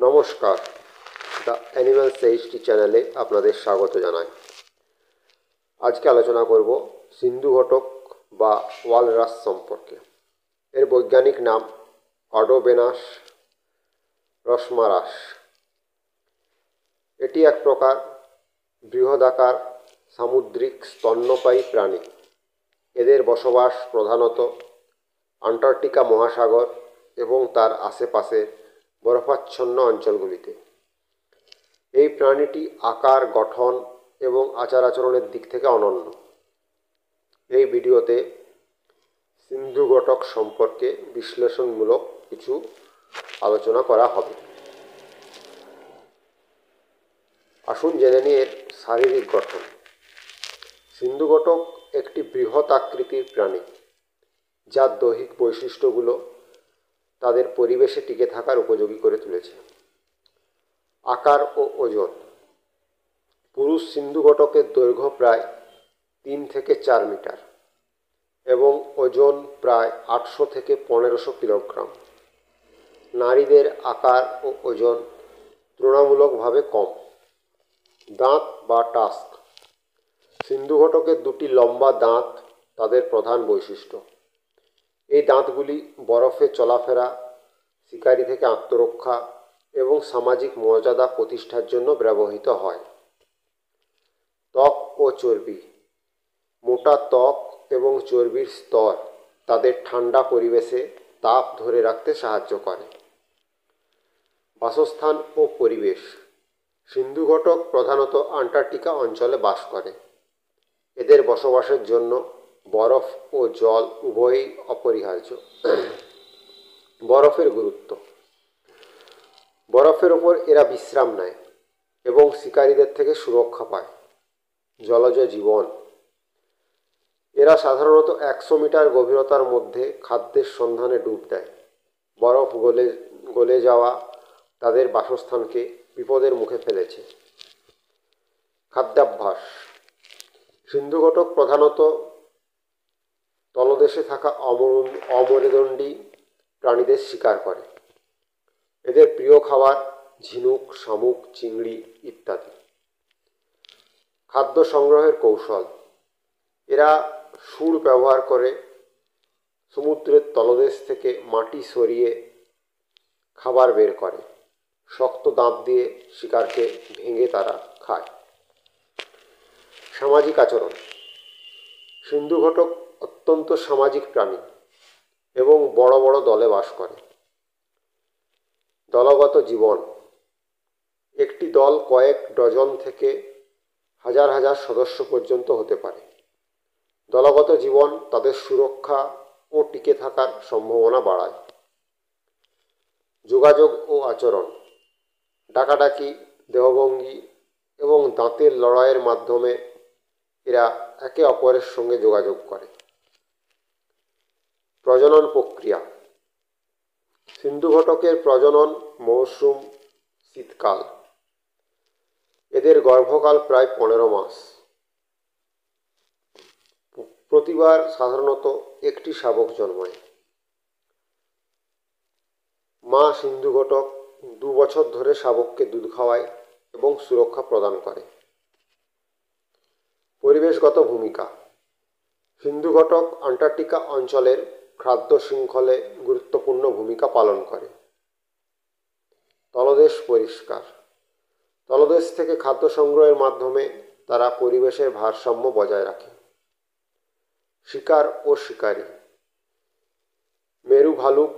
নমস্কার, the animal সেইজটি চ্যানেলে আপনাদের স্বাগত জানাই। আজকে আলোচনা করব সিন্ধুঘটক বা ওয়ালরাস সম্পর্কে। এর বৈজ্ঞানিক নাম অডোবেনাস রসমারাস। এটি এক প্রকার বৃহদাকার সামুদ্রিক স্তন্যপায়ী প্রাণী। এদের বসবাস প্রধানত আন্টার্কটিকা মহাসাগর এবং তার আশেপাশের বরফাচ্ছন্ন অঞ্চলগুলিতে। এই প্রাণীটি আকার, গঠন এবং আচার আচরণের দিক থেকে অনন্য। এই ভিডিওতে সিন্ধুঘটক সম্পর্কে বিশ্লেষণমূলক কিছু আলোচনা করা হবে। আসুন জেনে নিই এর শারীরিক গঠন। সিন্ধুঘটক একটি বৃহৎ আকৃতির প্রাণী, যার দৈহিক বৈশিষ্ট্যগুলো তাদের পরিবেশে টিকে থাকার উপযোগী করে তুলেছে। আকার ও ওজন। পুরুষ সিন্ধুঘটকের দৈর্ঘ্য প্রায় 3 থেকে 4 মিটার এবং ওজন প্রায় 800 থেকে 1500 কিলোগ্রাম। নারীদের আকার ও ওজন তুলনামূলকভাবে কম। দাঁত বা টাস্ক। সিন্ধুঘটকের দুটি লম্বা দাঁত তাদের প্রধান বৈশিষ্ট্য। এই দাঁতগুলি বরফে চলাফেরা, শিকারি থেকে আত্মরক্ষা এবং সামাজিক মর্যাদা প্রতিষ্ঠার জন্য ব্যবহৃত হয়। ত্বক ও চর্বি। মোটা ত্বক এবং চর্বির স্তর তাদের ঠান্ডা পরিবেশে তাপ ধরে রাখতে সাহায্য করে। বাসস্থান ও পরিবেশ। সিন্ধুঘটক প্রধানত আন্টার্কটিকা অঞ্চলে বাস করে। এদের বসবাসের জন্য বরফ ও জল উভয়ই অপরিহার্য। বরফের গুরুত্ব। বরফের ওপর এরা বিশ্রাম নেয় এবং শিকারীদের থেকে সুরক্ষা পায়। জলজ জীবন। এরা সাধারণত 100 মিটার গভীরতার মধ্যে খাদ্যের সন্ধানে ডুব দেয়। বরফ গলে যাওয়া তাদের বাসস্থানকে বিপদের মুখে ফেলেছে। খাদ্যাভ্যাস। সিন্ধুঘটক প্রধানত তলদেশে থাকা অমেরুদণ্ডী প্রাণীদের শিকার করে। এদের প্রিয় খাবার ঝিনুক, শামুক, চিংড়ি ইত্যাদি। খাদ্য সংগ্রহের কৌশল। এরা সুর ব্যবহার করে সমুদ্রের তলদেশ থেকে মাটি সরিয়ে খাবার বের করে। শক্ত দাঁত দিয়ে শিকারকে ভেঙে তারা খায়। সামাজিক আচরণ। সিন্ধুঘটক অত্যন্ত সামাজিক প্রাণী এবং বড় বড় দলে বাস করে। দলগত জীবন। একটি দল কয়েক ডজন থেকে হাজার হাজার সদস্য পর্যন্ত হতে পারে। দলগত জীবন তাদের সুরক্ষা ও টিকে থাকার সম্ভাবনা বাড়ায়। যোগাযোগ ও আচরণ। ডাকাডাকি, দেহভঙ্গি এবং দাঁতের লড়াইয়ের মাধ্যমে এরা একে অপরের সঙ্গে যোগাযোগ করে। প্রজনন প্রক্রিয়া। সিন্ধুঘটকের প্রজনন মৌসুম শীতকাল। এদের গর্ভকাল প্রায় 15 মাস। প্রতিবার সাধারণত একটি শাবক জন্মায়। মা সিন্ধুঘটক 2 বছর ধরে শাবককে দুধ খাওয়ায় এবং সুরক্ষা প্রদান করে। পরিবেশগত ভূমিকা। সিন্ধুঘটক আন্টার্কটিকা অঞ্চলের খাদ্য শৃঙ্খলে গুরুত্বপূর্ণ ভূমিকা পালন করে। তলদেশ পরিষ্কার। তলদেশ থেকে খাদ্য সংগ্রহের মাধ্যমে তারা পরিবেশের ভারসাম্য বজায় রাখে। শিকার ও শিকারী। মেরু ভালুক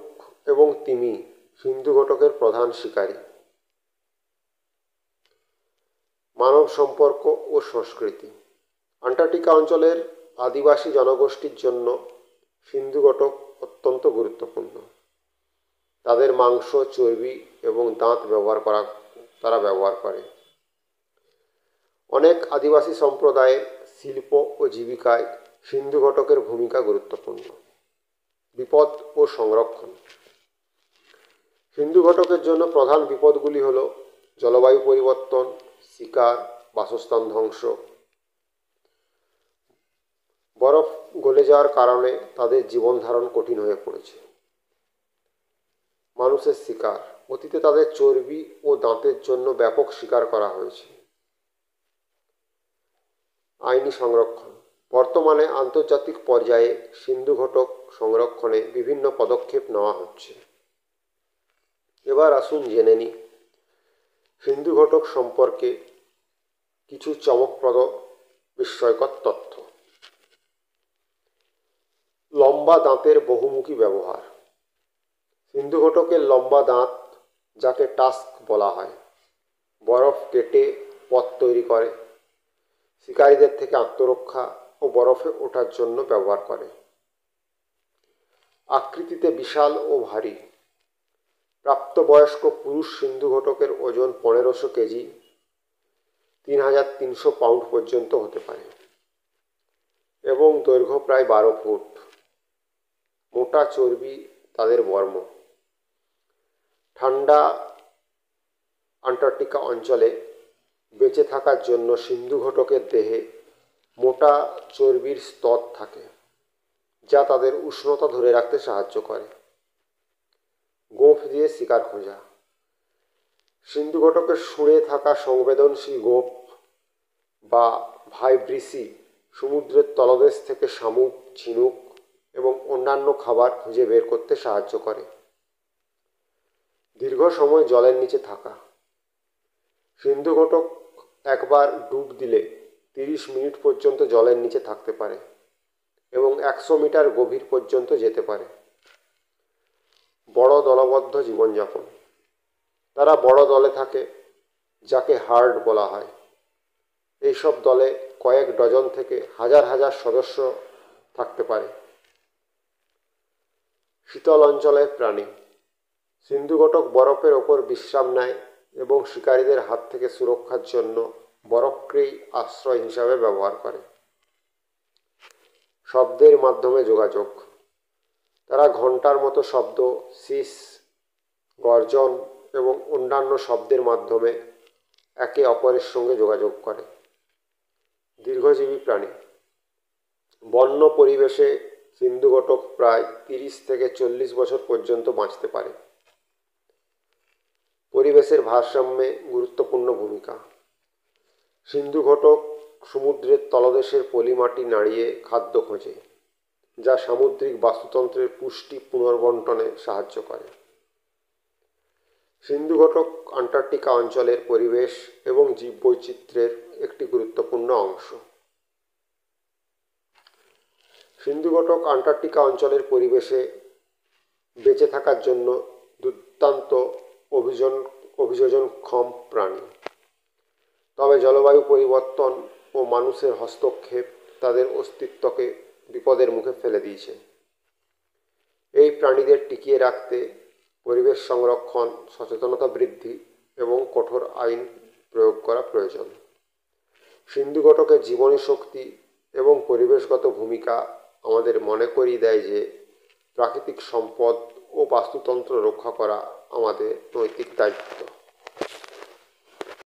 এবং তিমি সিন্ধুঘটকের প্রধান শিকারী। মানব সম্পর্ক ও সংস্কৃতি। আন্টার্কটিকা অঞ্চলের আদিবাসী জনগোষ্ঠীর জন্য সিন্ধুঘটক অত্যন্ত গুরুত্বপূর্ণ। তাদের মাংস, চর্বি এবং দাঁত তারা ব্যবহার করে। অনেক আদিবাসী সম্প্রদায়ের শিল্প ও জীবিকায় সিন্ধুঘটকের ভূমিকা গুরুত্বপূর্ণ। বিপদ ও সংরক্ষণ। সিন্ধুঘটকের জন্য প্রধান বিপদগুলি হল জলবায়ু পরিবর্তন, শিকার, বাসস্থান ধ্বংস। বরফ গলে যাওয়ার কারণে তাদের জীবন ধারণ কঠিন হয়ে পড়েছে। মানুষের শিকার অতীতে তাদের চর্বি ও দাঁতের জন্য ব্যাপক শিকার করা হয়েছে। আইনি সংরক্ষণ। বর্তমানে আন্তর্জাতিক পর্যায়ে সিন্ধু ঘটক সংরক্ষণে বিভিন্ন পদক্ষেপ নেওয়া হচ্ছে। এবার আসুন জেনে নিই সিন্ধু ঘটক সম্পর্কে কিছু চমকপ্রদ বিস্ময়কর তথ্য। লম্বা দাঁতের বহুমুখী ব্যবহার। সিন্ধু ঘটকের লম্বা দাঁত, যাকে টাস্ক বলা হয়, বরফ কেটে পথ তৈরি করে, শিকারীদের থেকে আত্মরক্ষা ও বরফে ওঠার জন্য ব্যবহার করে। আকৃতিতে বিশাল ও ভারী। প্রাপ্তবয়স্ক পুরুষ সিন্ধু ঘটকের ওজন 1500 কেজি 3300 পাউন্ড পর্যন্ত হতে পারে এবং দৈর্ঘ্য প্রায় 12 ফুট। মোটা চর্বি তাদের বর্ম। ঠান্ডা আন্টার্কটিকা অঞ্চলে বেঁচে থাকার জন্য সিন্ধু ঘটকের দেহে মোটা চর্বির স্তর থাকে, যা তাদের উষ্ণতা ধরে রাখতে সাহায্য করে। গোঁফ দিয়ে শিকার খোঁজা। সিন্ধু ঘটকের শুঁড়ে থাকা সংবেদনশীল গোঁফ বা ভাইব্রিসি সমুদ্রের তলদেশ থেকে শামুক, ঝিনুক এবং অন্যান্য খাবার খুঁজে বের করতে সাহায্য করে। দীর্ঘ সময় জলের নিচে থাকা। সিন্ধু ঘটক একবার ডুব দিলে 30 মিনিট পর্যন্ত জলের নিচে থাকতে পারে এবং 100 মিটার গভীর পর্যন্ত যেতে পারে। বড় দলবদ্ধ জীবনযাপন। তারা বড় দলে থাকে, যাকে হার্ড বলা হয়। এইসব দলে কয়েক ডজন থেকে হাজার হাজার সদস্য থাকতে পারে। শীতল অঞ্চলের প্রাণী। সিন্ধু ঘটক বরফের ওপর বিশ্রাম নেয় এবং শিকারীদের হাত থেকে সুরক্ষার জন্য বরফকেই আশ্রয় হিসাবে ব্যবহার করে। শব্দের মাধ্যমে যোগাযোগ। তারা ঘণ্টার মতো শব্দ, শিস, গর্জন এবং অন্যান্য শব্দের মাধ্যমে একে অপরের সঙ্গে যোগাযোগ করে। দীর্ঘজীবী প্রাণী। বন্য পরিবেশে সিন্ধু ঘটক প্রায় 30 থেকে 40 বছর পর্যন্ত বাঁচতে পারে। পরিবেশের ভারসাম্যে গুরুত্বপূর্ণ ভূমিকা। সিন্ধু ঘটক সমুদ্রের তলদেশের পলিমাটি নাড়িয়ে খাদ্য খোঁজে, যা সামুদ্রিক বাস্তুতন্ত্রের পুষ্টি পুনর্বণ্টনে সাহায্য করে। সিন্ধু ঘটক আন্টার্কটিকা অঞ্চলের পরিবেশ এবং জীববৈচিত্র্যের একটি গুরুত্বপূর্ণ অংশ। সিন্ধু ঘটক আন্টার্কটিকা অঞ্চলের পরিবেশে বেঁচে থাকার জন্য দুর্দান্ত অভিযোজনক্ষম প্রাণী। তবে জলবায়ু পরিবর্তন ও মানুষের হস্তক্ষেপ তাদের অস্তিত্বকে বিপদের মুখে ফেলে দিয়েছে। এই প্রাণীদের টিকিয়ে রাখতে পরিবেশ সংরক্ষণ, সচেতনতা বৃদ্ধি এবং কঠোর আইন প্রয়োগ করা প্রয়োজন। সিন্ধু ঘটকের জীবনী শক্তি এবং পরিবেশগত ভূমিকা আমাদের মনে করিয়ে দেয় যে প্রাকৃতিক সম্পদ ও বাস্তুতন্ত্র রক্ষা করা আমাদের নৈতিক দায়িত্ব।